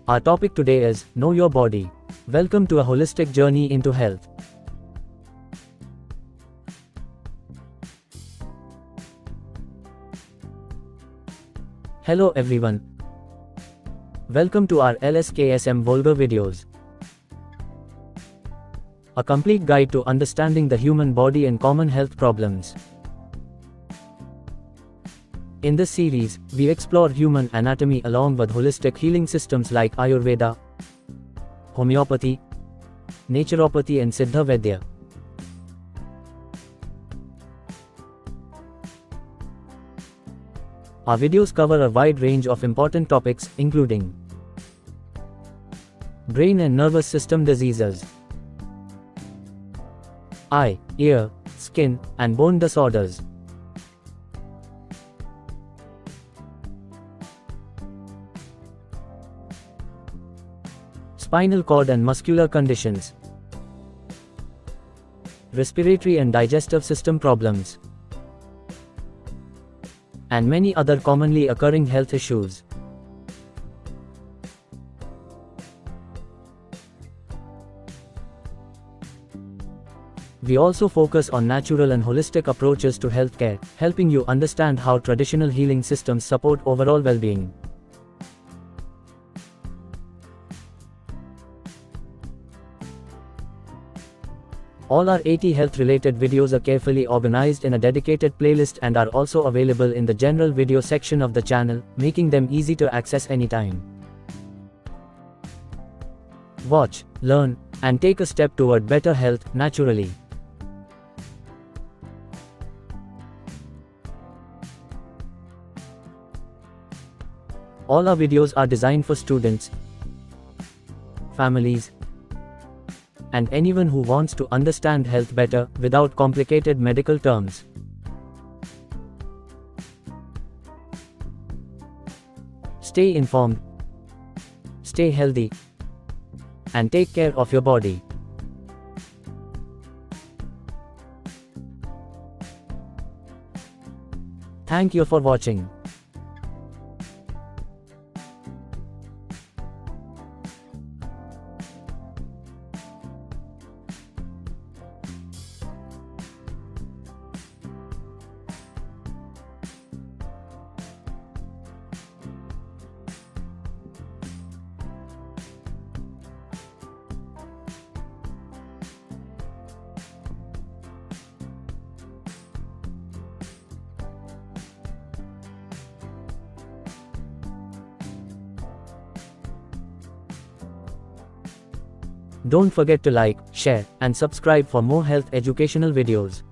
Our topic today is Know Your Body. Welcome to a holistic journey into health. Hello everyone. Welcome to our LSKSM Volga videos. A complete guide to understanding the human body and common health problems. In this series, we explore human anatomy along with holistic healing systems like Ayurveda, Homeopathy, Naturopathy and Siddha Vaidya. Our videos cover a wide range of important topics, including brain and nervous system diseases, eye, ear, skin, and bone disorders, spinal cord and muscular conditions, respiratory and digestive system problems, and many other commonly occurring health issues. We also focus on natural and holistic approaches to healthcare, helping you understand how traditional healing systems support overall well-being. All our 80 health-related videos are carefully organized in a dedicated playlist and are also available in the general video section of the channel, making them easy to access anytime. Watch, learn, and take a step toward better health, naturally. All our videos are designed for students, families, and anyone who wants to understand health better, without complicated medical terms. Stay informed, stay healthy, and take care of your body. Thank you for watching. Don't forget to like, share, and subscribe for more health educational videos.